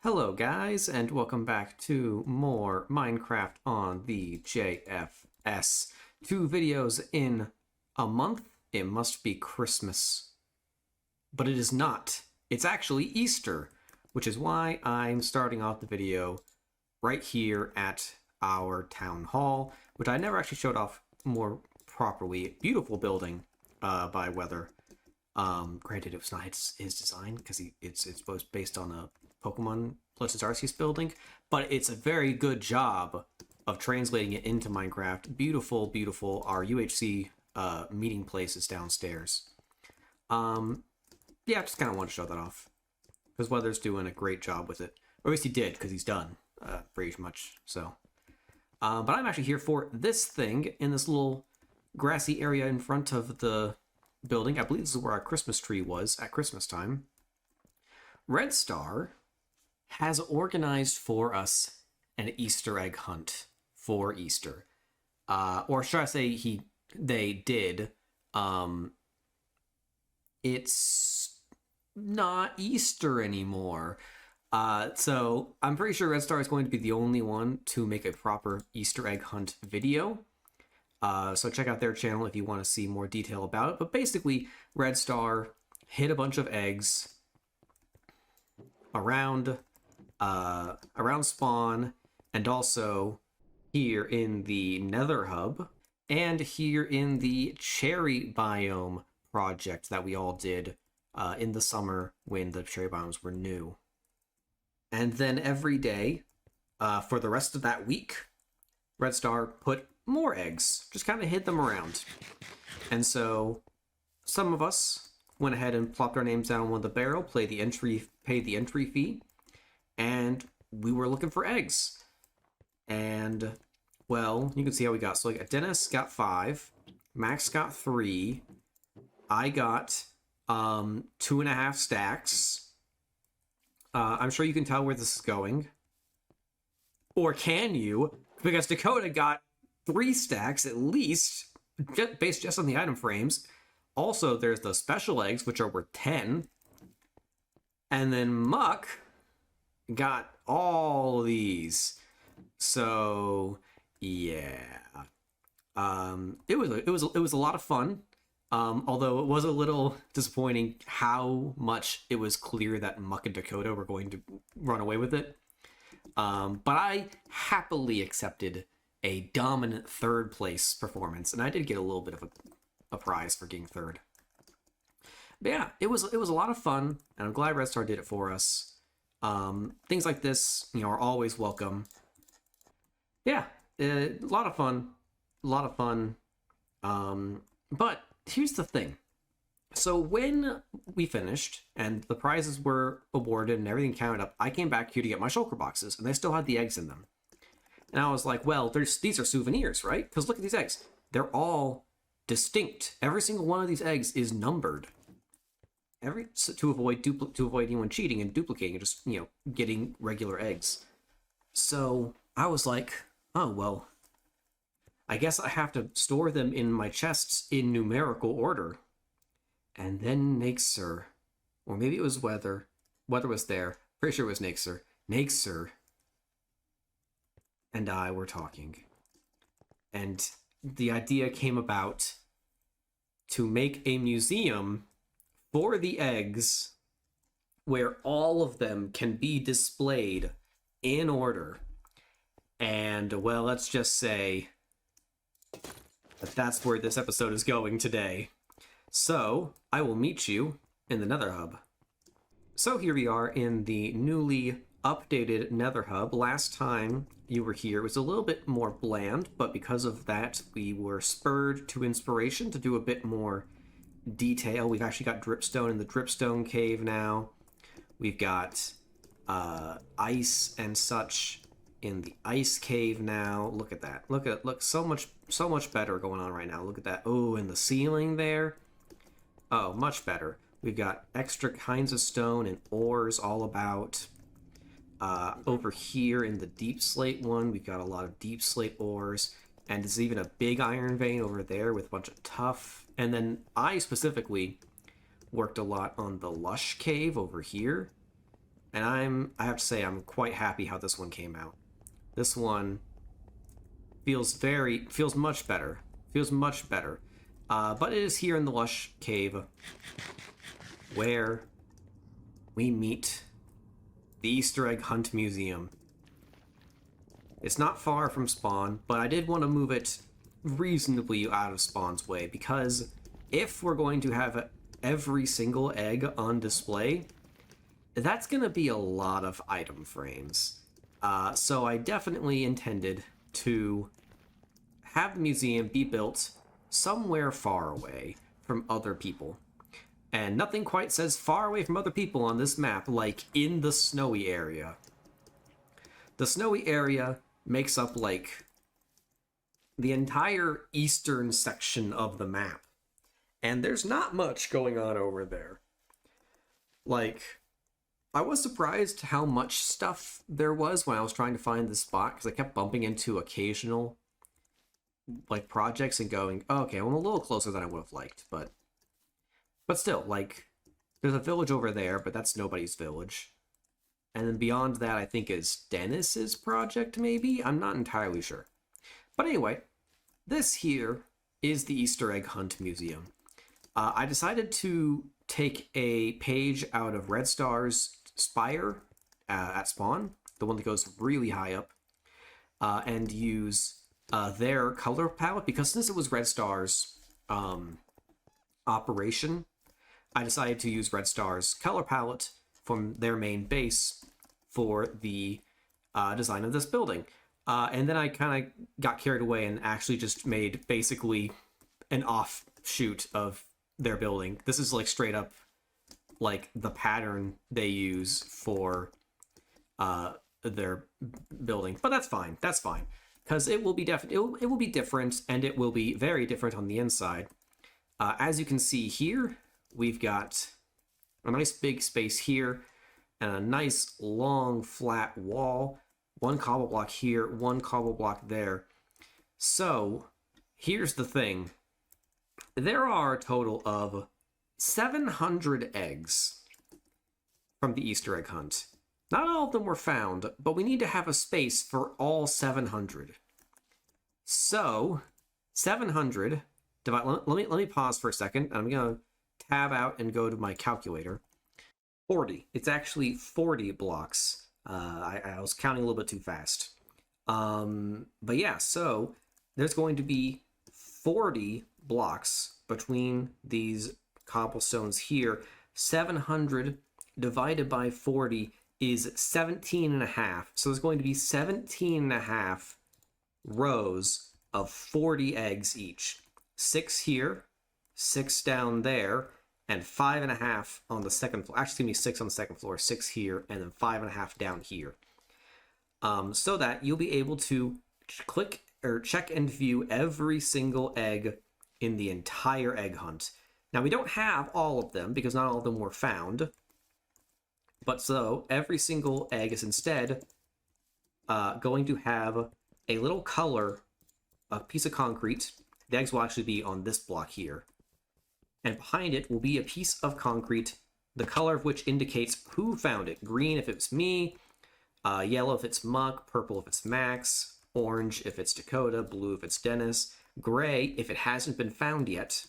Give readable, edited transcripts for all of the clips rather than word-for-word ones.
Hello guys, and welcome back to more Minecraft on the JFS. 2 videos in a month. It must be Christmas. But it is not. It's actually Easter, which is why I'm starting off the video right here at our town hall, which I never actually showed off more properly. Beautiful building by Weather. Granted, it was not his design because it's both based on a Pokemon plus Arceus building, but it's a very good job of translating it into Minecraft. Beautiful, beautiful. Our UHC meeting place is downstairs. Yeah, I just kind of want to show that off because Weather's doing a great job with it, or at least he did because he's done pretty much. So, but I'm actually here for this thing in this little grassy area in front of the building. I believe this is where our Christmas tree was at Christmas time. Red Star has organized for us an Easter egg hunt for Easter. Or should I say they did. It's not Easter anymore. So I'm pretty sure Red Star is going to be the only one to make a proper Easter egg hunt video. So check out their channel if you want to see more detail about it. But basically, Red Star hid a bunch of eggs around spawn, and also here in the Nether Hub, and here in the Cherry Biome project that we all did in the summer when the Cherry Biomes were new. And then every day, for the rest of that week, Red Star put more eggs, just kind of hid them around. And so some of us went ahead and plopped our names down on one of the barrel, paid the entry fee, and we were looking for eggs. And, well, you can see how we got. So like, Dennis got 5, Max got 3, I got 2.5 stacks. I'm sure you can tell where this is going. Or can you? Because Dakota got 3 stacks at least, based just on the item frames. Also, there's the special eggs, which are worth 10. And then Muck got all these. So, yeah. It was a lot of fun. Although it was a little disappointing how much it was clear that Muck and Dakota were going to run away with it. But I happily accepted a dominant 3rd place performance, and I did get a little bit of a prize for getting 3rd. But yeah, it was a lot of fun, and I'm glad Red Star did it for us. Things like this, are always welcome. Yeah, a lot of fun, but here's the thing. So when we finished and the prizes were awarded and everything counted up, I came back here to get my shulker boxes, and they still had the eggs in them. And I was like, well, these are souvenirs, right? Because look at these eggs. They're all distinct. Every single one of these eggs is numbered. To avoid anyone cheating and duplicating, and just, getting regular eggs. So I was like, oh, well, I guess I have to store them in my chests in numerical order. And then Naxer, or maybe it was Weather. Weather was there. Pretty sure it was Naxer. Naxer and I were talking. And the idea came about to make a museum for the eggs where all of them can be displayed in order. And, well, let's just say that that's where this episode is going today. So, I will meet you in the Nether Hub. So here we are in the newly updated Nether Hub. Last time you were here, it was a little bit more bland, but because of that, we were spurred to inspiration to do a bit more detail. We've actually got dripstone in the dripstone cave now. We've got ice and such in the ice cave now. Look at that. Look, so much better going on right now. Look at that. Oh, and the ceiling there. Oh, much better. We've got extra kinds of stone and ores all about. Over here in the deep slate one, we've got a lot of deep slate ores. And there's even a big iron vein over there with a bunch of tuff. And then I specifically worked a lot on the lush cave over here. and I have to say I'm quite happy how this one came out. This one feels much better. Feels much better. But it is here in the Lush Cave where we meet the Easter Egg Hunt Museum. It's not far from Spawn, but I did want to move it reasonably out of Spawn's way, because if we're going to have every single egg on display, that's going to be a lot of item frames. So I definitely intended to have the museum be built somewhere far away from other people. And nothing quite says far away from other people on this map like in the snowy area. The snowy area makes up like the entire eastern section of the map. And there's not much going on over there. Like, I was surprised how much stuff there was when I was trying to find the spot, because I kept bumping into occasional like projects and going, oh, okay, I'm a little closer than I would have liked, but still, like, there's a village over there, but that's nobody's village. And then beyond that, I think is Dennis's project, maybe? I'm not entirely sure. But anyway, this here is the Easter Egg Hunt Museum. I decided to take a page out of Red Star's Spire at Spawn, the one that goes really high up, and use their color palette, because since it was Red Star's operation, I decided to use Red Star's color palette from their main base for the design of this building. And then I kind of got carried away and actually just made basically an offshoot of their building. This is like straight up like the pattern they use for their building. But that's fine. That's fine. Because it will be it will be different, and it will be very different on the inside. As you can see here, we've got a nice big space here and a nice long flat wall. One cobble block here, one cobble block there. So here's the thing. There are a total of 700 eggs from the Easter egg hunt. Not all of them were found, but we need to have a space for all 700. So 700 divide. Let me pause for a second. I'm gonna tab out and go to my calculator. 40. It's actually 40 blocks. I was counting a little bit too fast. But yeah, so there's going to be 40 blocks between these cobblestones here. 700 divided by 40 is 17 and a half. So there's going to be 17 and a half rows of 40 eggs each. 6 here, 6 down there, and 5.5 on the second floor. Actually, it's going to be 6 on the second floor, 6 here, and then 5.5 down here. So that you'll be able to click or check and view every single egg in the entire egg hunt. Now, we don't have all of them because not all of them were found. But so every single egg is instead going to have a little color, a piece of concrete. The eggs will actually be on this block here. And behind it will be a piece of concrete, the color of which indicates who found it. Green if it's me, yellow if it's Muck, purple if it's Max, orange if it's Dakota, blue if it's Dennis, gray if it hasn't been found yet,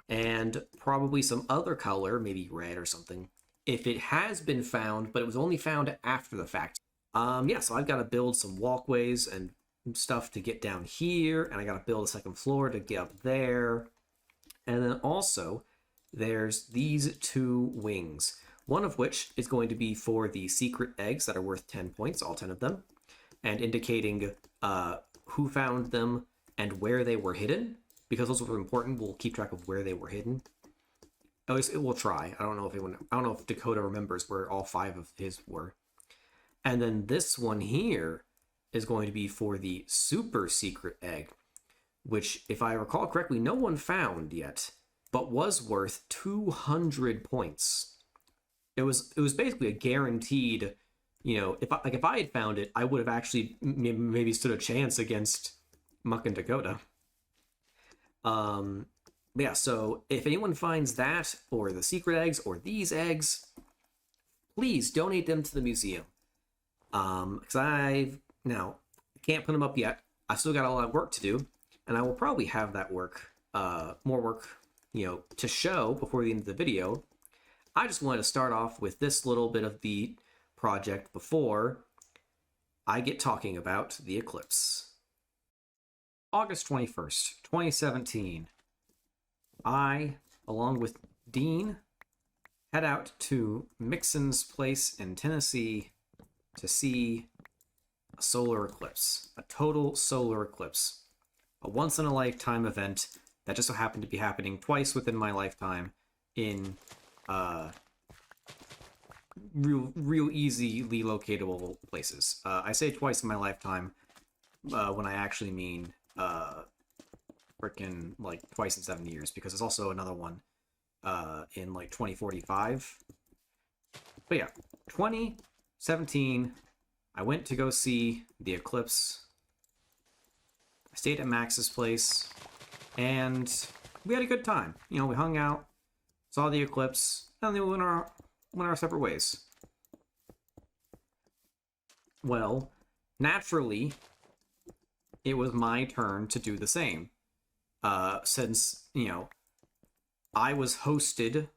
and probably some other color, maybe red or something, if it has been found, but it was only found after the fact. Yeah, so I've got to build some walkways and stuff to get down here, and I got to build a second floor to get up there. And then also, there's these 2 wings, one of which is going to be for the secret eggs that are worth 10 points, all 10 of them, and indicating who found them and where they were hidden, because those are important. We'll keep track of where they were hidden. At least it will try. I don't know if Dakota remembers where all 5 of his were. And then this one here is going to be for the super secret egg, which, if I recall correctly, no one found yet, but was worth 200 points. It was basically a guaranteed, you know, if I had found it, I would have actually maybe stood a chance against Muck and Dakota. Yeah, so if anyone finds that, or the secret eggs, or these eggs, please donate them to the museum. Because I can't put them up yet. I've still got a lot of work to do, and I will probably have that work, more work, to show before the end of the video. I just wanted to start off with this little bit of the project before I get talking about the Eclipse. August 21st, 2017. I, along with Dean, head out to Mixon's place in Tennessee to see a solar eclipse, a total solar eclipse, a once-in-a-lifetime event that just so happened to be happening twice within my lifetime in real easily locatable places. I say twice in my lifetime when I actually mean freaking like twice in 7 years, because there's also another one in like 2045. But yeah, 2017, I went to go see the eclipse. I stayed at Max's place, and we had a good time. We hung out, saw the eclipse, and then we went our separate ways. Well, naturally, it was my turn to do the same. Since, I was hosted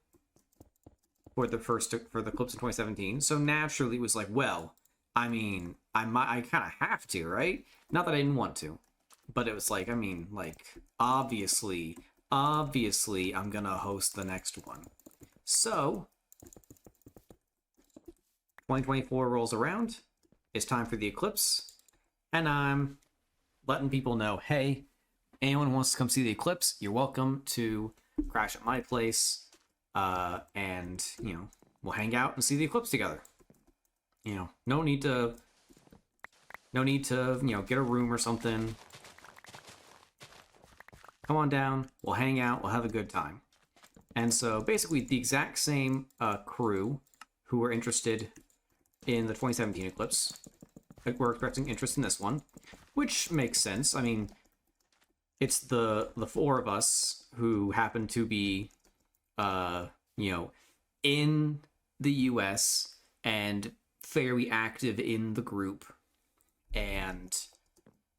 for the Eclipse in 2017, so naturally it was like, well, I mean, I kind of have to, right? Not that I didn't want to, but it was like, obviously, I'm gonna host the next one. So, 2024 rolls around, it's time for the Eclipse, and I'm letting people know, hey, anyone who wants to come see the Eclipse, you're welcome to crash at my place, and, we'll hang out and see the Eclipse together. No need to, get a room or something. Come on down, we'll hang out, we'll have a good time. And so, basically, the exact same crew who were interested in the 2017 Eclipse were expressing interest in this one, which makes sense. I mean, it's the four of us who happen to be, in the US and fairly active in the group. And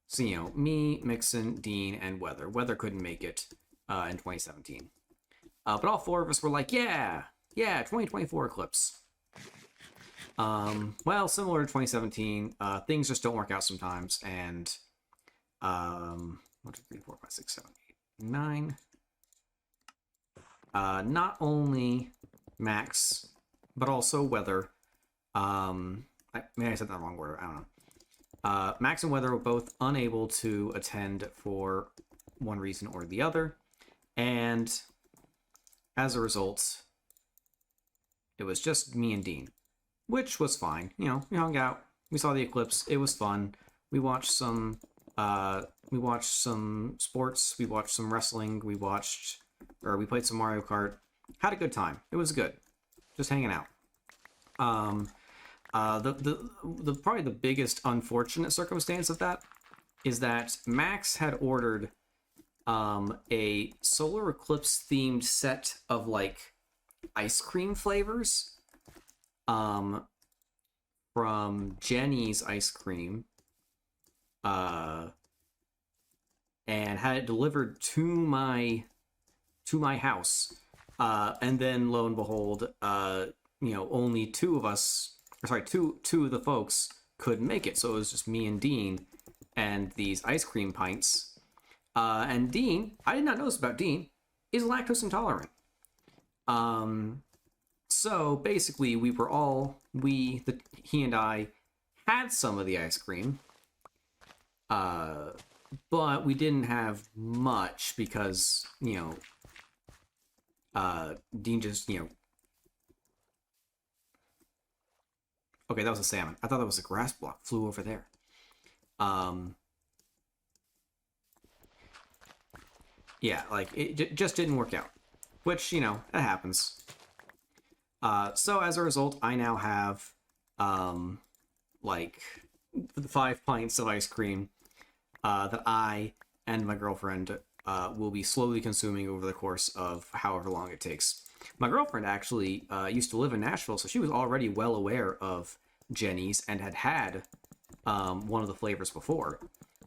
so, me, Mixon, Dean, and Weather. Weather couldn't make it in 2017. But all four of us were like, yeah, 2024 Eclipse. Well, similar to 2017, things just don't work out sometimes, and 1, 2, 3, 4, 5, 6, 7, 8, 9. Not only Max, but also Weather. Maybe I said that in the wrong order. I don't know. Max and Weather were both unable to attend for one reason or the other, and as a result, it was just me and Dean, which was fine. We hung out, we saw the eclipse, it was fun. We watched some sports, we watched some wrestling, we played some Mario Kart. Had a good time. It was good. Just hanging out. The probably the biggest unfortunate circumstance of that is that Max had ordered a solar eclipse themed set of like ice cream flavors from Jenny's Ice Cream, and had it delivered to my house, and then lo and behold, only two of the folks could make it, so it was just me and Dean and these ice cream pints. And Dean, I did not know this about Dean, is lactose intolerant. So basically, he and I had some of the ice cream, but we didn't have much because, Dean just, okay, that was a salmon. I thought that was a grass block. Flew over there. Yeah, like, it just didn't work out. Which, that happens. So as a result, I now have, 5 pints of ice cream that I and my girlfriend will be slowly consuming over the course of however long it takes. My girlfriend actually used to live in Nashville, so she was already well aware of Jenny's and had one of the flavors before.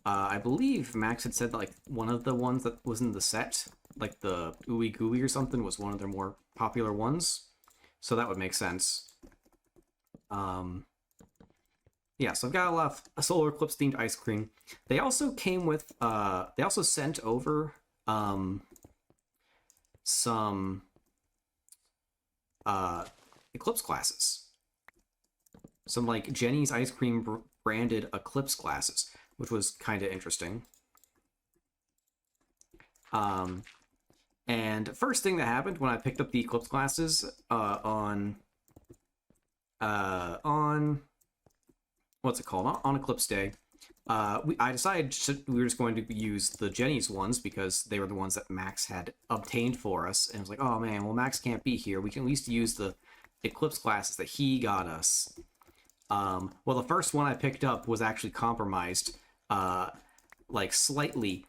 I believe Max had said that like one of the ones that was in the set, like the Ooey Gooey or something, was one of their more popular ones. So that would make sense. Yeah, so I've got a lot of a solar eclipse themed ice cream. They also came with they also sent over some eclipse glasses. Some like Jenny's ice cream branded eclipse glasses, which was kind of interesting. And first thing that happened when I picked up the eclipse glasses on what's it called, on Eclipse Day, I decided we were just going to use the Jenny's ones because they were the ones that Max had obtained for us, and I was like, oh man, well Max can't be here. We can at least use the eclipse glasses that he got us. Well, the first one I picked up was actually compromised, like slightly,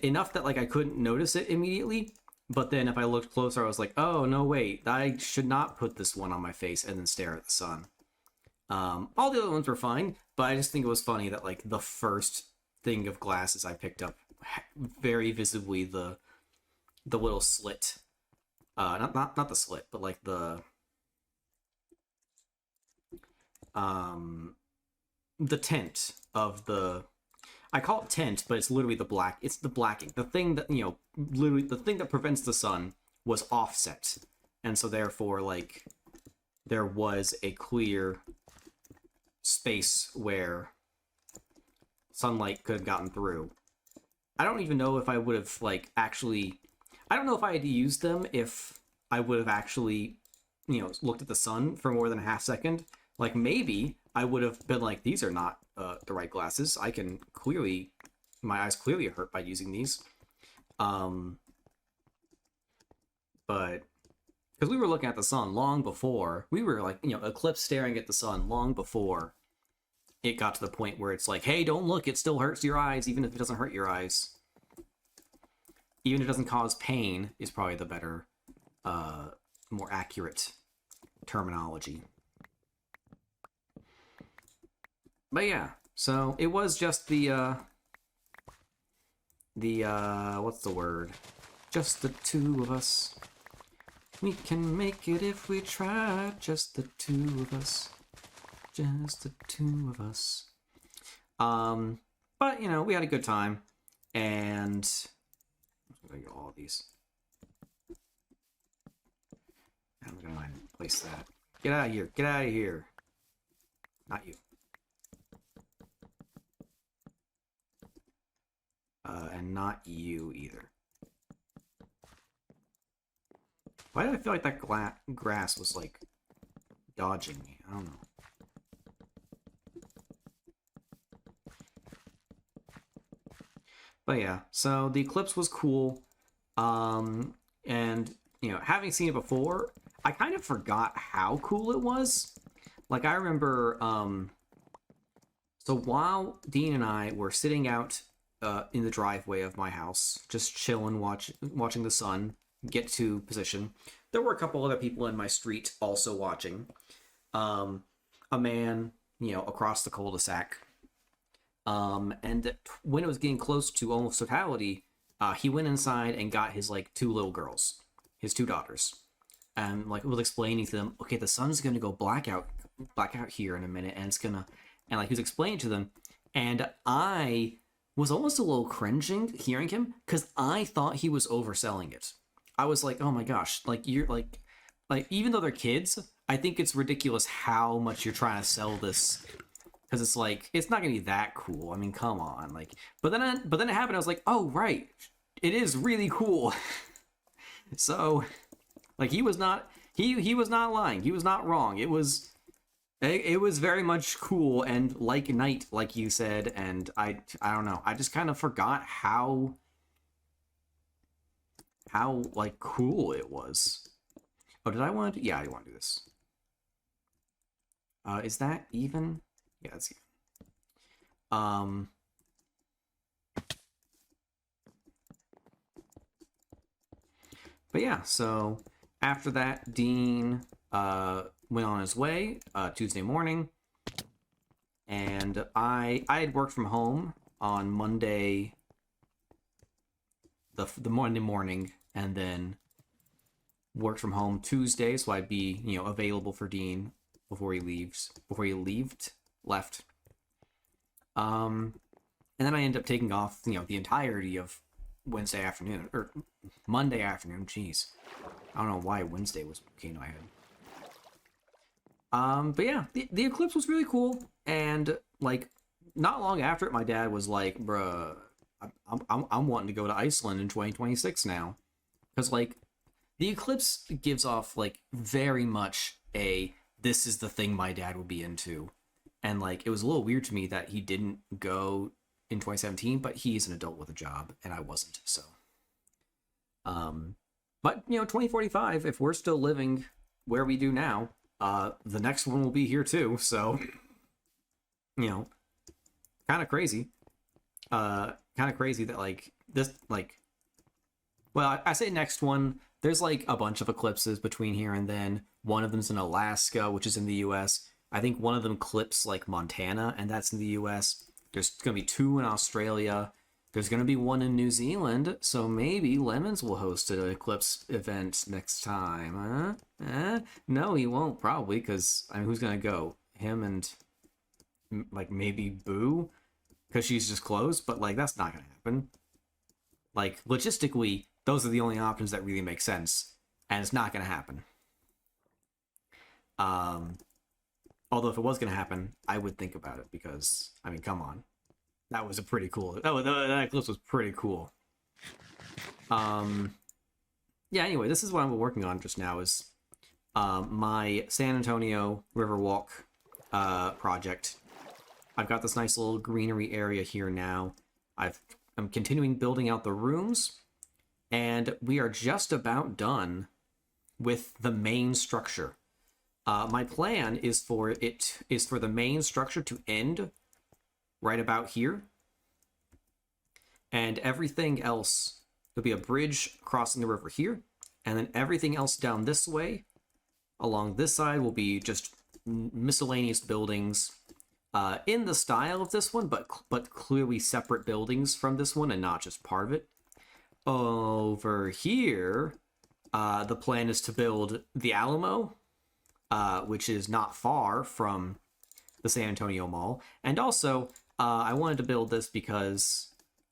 enough that like I couldn't notice it immediately. But then if I looked closer, I was like, oh no, wait, I should not put this one on my face and then stare at the sun. All the other ones were fine, but I just think it was funny that like the first thing of glasses I picked up, very visibly the little slit, not the slit, but like the tint of the, I call it tint, but it's literally the black. It's the blacking. The thing that, literally the thing that prevents the sun was offset, and so therefore like there was a clear space where sunlight could have gotten through. I don't even know if I would have like actually, I don't know if I had used them if I would have actually, looked at the sun for more than a half second. Like maybe I would have been like, these are not the right glasses. I can clearly, my eyes clearly hurt by using these. But because we were looking at the sun long before, we were like, eclipse staring at the sun long before it got to the point where it's like, hey, don't look, it still hurts your eyes, even if it doesn't hurt your eyes. Even if it doesn't cause pain is probably the better, more accurate terminology. But yeah, so it was just the what's the word? Just the two of us. We can make it if we try, just the two of us. Just the two of us. But, we had a good time, and I'm gonna get all of these. I'm gonna place that. Get out of here, get out of here. Not you. And not you either. Why did I feel like that grass was, like, dodging me? I don't know. But yeah, so the Eclipse was cool. And, having seen it before, I kind of forgot how cool it was. Like, I remember, so while Dean and I were sitting out in the driveway of my house, just chilling, watching the sun get to position, there were a couple other people in my street also watching. A man, across the cul-de-sac. And when it was getting close to almost totality, he went inside and got his like two little girls, his two daughters, and like was explaining to them, okay, the sun's gonna go blackout here in a minute, and it's gonna, and like he was explaining to them, and I was almost a little cringing hearing him because I thought he was overselling it. I was like, oh my gosh, like you're like even though they're kids, I think it's ridiculous how much you're trying to sell this. Because it's like, it's not gonna be that cool. I mean, come on, like. But then it happened. I was like, oh right, it is really cool. So, like, he was not lying. He was not wrong. It was very much cool and like night, like you said. And I don't know. I just kind of forgot how like cool it was. Oh, did I want to? Yeah, I want to do this. Is that even? Yeah, that's even. But yeah, so After that, Dean went on his way Tuesday morning, and I had worked from home on Monday, the Monday morning, and then worked from home Tuesday, so I'd be available for Dean before he left. And then I ended up taking off the entirety of Wednesday afternoon or Monday afternoon. Jeez, I don't know why Wednesday came to my head. But yeah, the Eclipse was really cool, and like not long after it, my dad was like, "Bruh, I'm wanting to go to Iceland in 2026 now," because like the Eclipse gives off like very much this is the thing my dad would be into, and like it was a little weird to me that he didn't go in 2017, but he's an adult with a job and I wasn't, so but 2045, if we're still living where we do now, the next one will be here too, so kind of crazy. That like this, like, well, I say next one, there's like a bunch of eclipses between here and then. One of them's in Alaska, which is in the US. I think one of them clips like Montana, and that's in the US. There's going to be 2 in Australia. There's going to be 1 in New Zealand, so maybe Lemons will host an eclipse event next time, huh? No, he won't, probably, because, I mean, who's going to go? Him and, like, maybe Boo? Because she's just close, but, like, that's not going to happen. Like, logistically, those are the only options that really make sense, and it's not going to happen. Although if it was going to happen, I would think about it because, I mean, come on. That was a pretty cool... That eclipse was pretty cool. Yeah, anyway, this is what I'm working on just now is my San Antonio Riverwalk project. I've got this nice little greenery area here now. I'm continuing building out the rooms, and we are just about done with the main structure. My plan is for the main structure to end right about here, and everything else, there'll be a bridge crossing the river here, and then everything else down this way along this side will be just miscellaneous buildings in the style of this one, but clearly separate buildings from this one and not just part of it. Over here, the plan is to build the Alamo, which is not far from the San Antonio Mall. And also, I wanted to build this because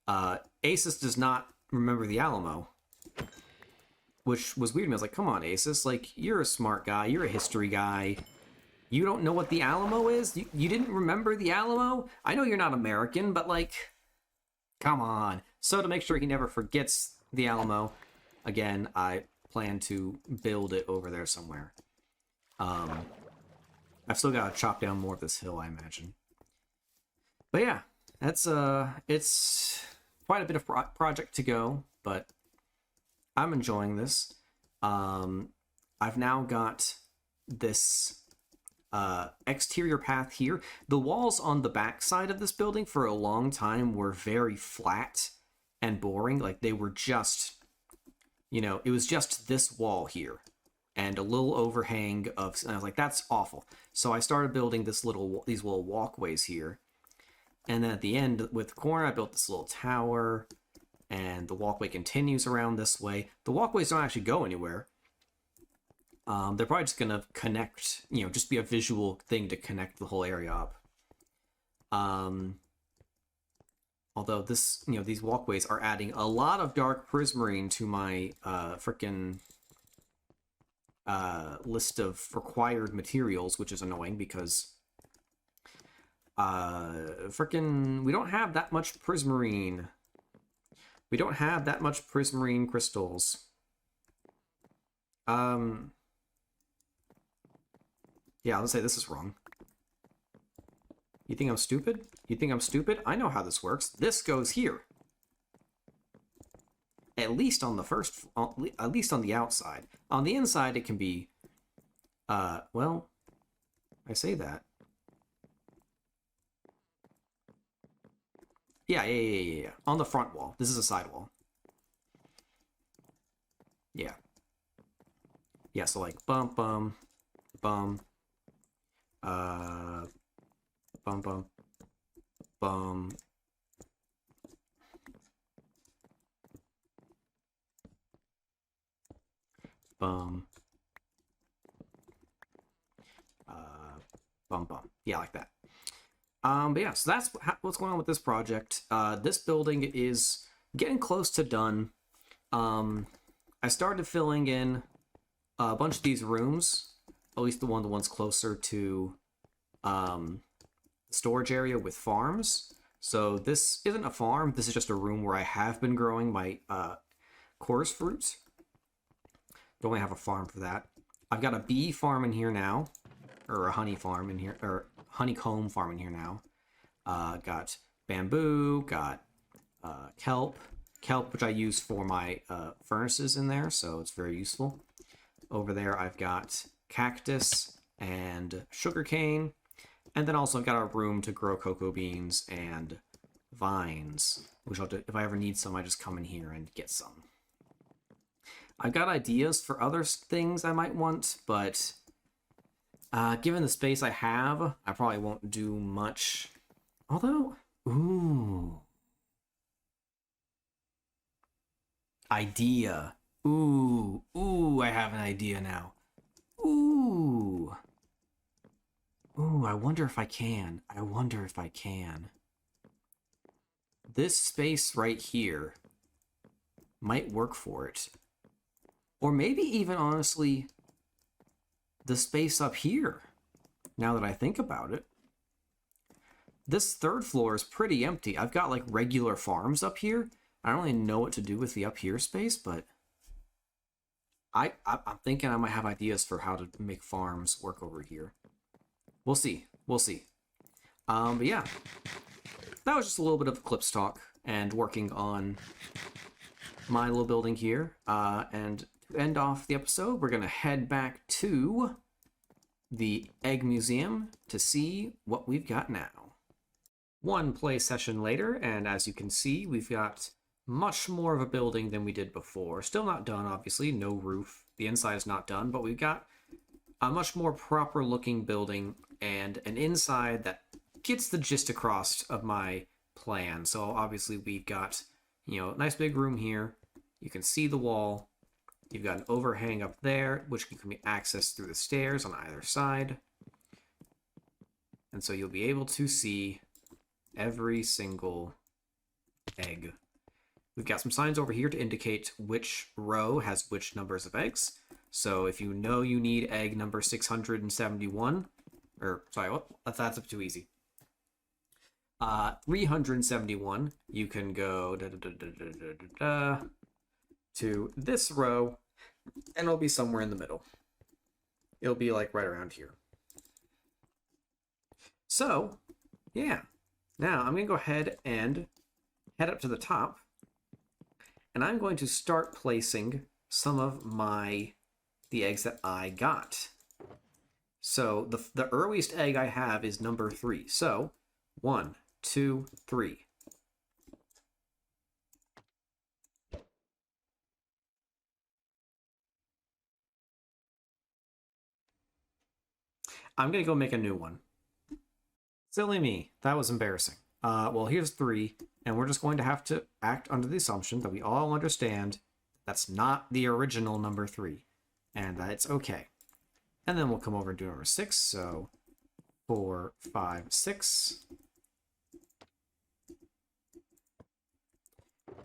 Asus does not remember the Alamo, which was weird to me. I was like, come on, Asus, like, you're a smart guy, you're a history guy. You don't know what the Alamo is? You didn't remember the Alamo? I know you're not American, but, like, come on. So to make sure he never forgets the Alamo, again, I plan to build it over there somewhere. I've still got to chop down more of this hill, I imagine. But yeah, that's it's quite a bit of project to go, but I'm enjoying this. I've now got this exterior path here. The walls on the back side of this building for a long time were very flat and boring. Like, they were just, it was just this wall here and a little overhang of, and I was like, that's awful. So I started building these little walkways here. And then at the end, with the corner, I built this little tower, and the walkway continues around this way. The walkways don't actually go anywhere. They're probably just gonna connect, just be a visual thing to connect the whole area up. Although this, these walkways are adding a lot of dark prismarine to my frickin' list of required materials, which is annoying because frickin' we don't have that much prismarine. We don't have that much prismarine crystals. Yeah, let's say this is wrong. You think I'm stupid? You think I'm stupid? I know how this works. This goes here. At least on the first, at least on the outside. On the inside, it can be, well, I say that. Yeah. On the front wall. This is a side wall. Yeah. Yeah, so like bum, bum, bum, bum, bum, bum, bum, uh, bum, bum. Yeah, like that. But yeah, so that's what's going on with this project. This building is getting close to done. I started filling in a bunch of these rooms, at least the ones closer to the storage area with farms. So this isn't a farm. This is just a room where I have been growing my chorus fruits. Don't really have a farm for that. I've got a bee farm in here now, or a honey farm in here, or honeycomb farm in here now. Got bamboo, got kelp, which I use for my furnaces in there, so it's very useful. Over there, I've got cactus and sugarcane, and then also I've got a room to grow cocoa beans and vines, which I'll do, if I ever need some, I just come in here and get some. I've got ideas for other things I might want, but given the space I have, I probably won't do much. Although, ooh. Idea. Ooh, I have an idea now. Ooh. Ooh, I wonder if I can. This space right here might work for it. Or maybe even, honestly, the space up here, now that I think about it. This third floor is pretty empty. I've got, like, regular farms up here. I don't really know what to do with the up here space, but I'm thinking I might have ideas for how to make farms work over here. We'll see. But yeah, that was just a little bit of Eclipse talk and working on my little building here. And to end off the episode, we're gonna head back to the Egg Museum to see what we've got now. One play session later, and as you can see, we've got much more of a building than we did before. Still not done, obviously, no roof. The inside is not done, but we've got a much more proper looking building and an inside that gets the gist across of my plan. So obviously we've got, a nice big room here. You can see the wall. You've got an overhang up there, which can be accessed through the stairs on either side. And so you'll be able to see every single egg. We've got some signs over here to indicate which row has which numbers of eggs. So if you know you need egg number 671, or sorry, what? That's up too easy. 371, you can go to this row, and it'll be somewhere in the middle. It'll be like right around here. So, yeah. Now I'm going to go ahead and head up to the top, and I'm going to start placing some of the eggs that I got. So the earliest egg I have is number 3. So 1, 2, 3. I'm gonna go make a new one. Silly me. That was embarrassing. Well, here's 3, and we're just going to have to act under the assumption that we all understand that's not the original number 3, and that it's okay. And then we'll come over and do number 6, so 4, 5, 6.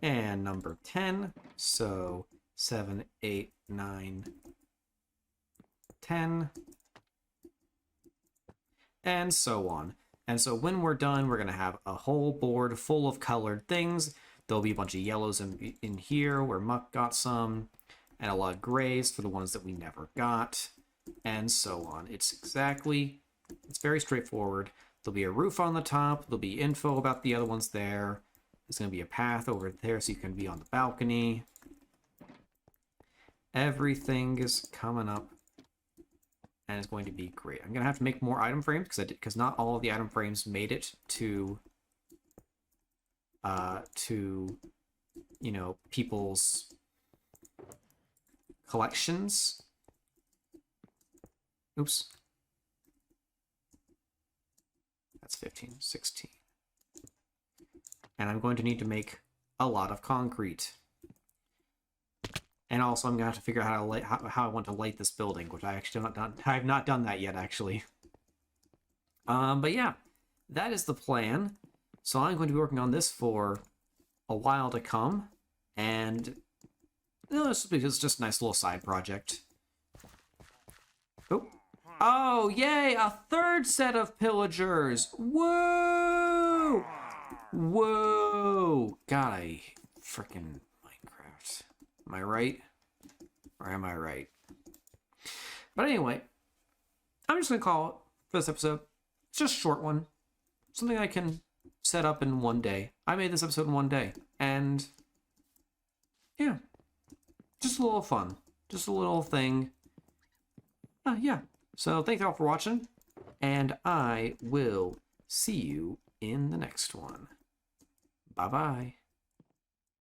And number 10, so 7, 8, 9, 10. And so on. And so when we're done, we're going to have a whole board full of colored things. There'll be a bunch of yellows in here where Muck got some, and a lot of grays for the ones that we never got, and so on. It's very straightforward. There'll be a roof on the top. There'll be info about the other ones there. There's going to be a path over there so you can be on the balcony. Everything is coming up, and it's going to be great. I'm going to have to make more item frames because not all of the item frames made it to people's collections. Oops. That's 15, 16. And I'm going to need to make a lot of concrete. And also, I'm going to have to figure out how I want to light this building, which I actually have not done. I have not done that yet, actually. But yeah, that is the plan. So I'm going to be working on this for a while to come, and this is just a nice little side project. Oh, yay! A third set of pillagers! Whoa! Whoa! God, I frickin' Minecraft. Am I right? Or am I right? But anyway, I'm just gonna call it for this episode. It's just a short one. Something I can set up in one day. I made this episode in one day. And yeah. Just a little fun. Just a little thing. Yeah. So thank you all for watching. And I will see you in the next one. Bye-bye.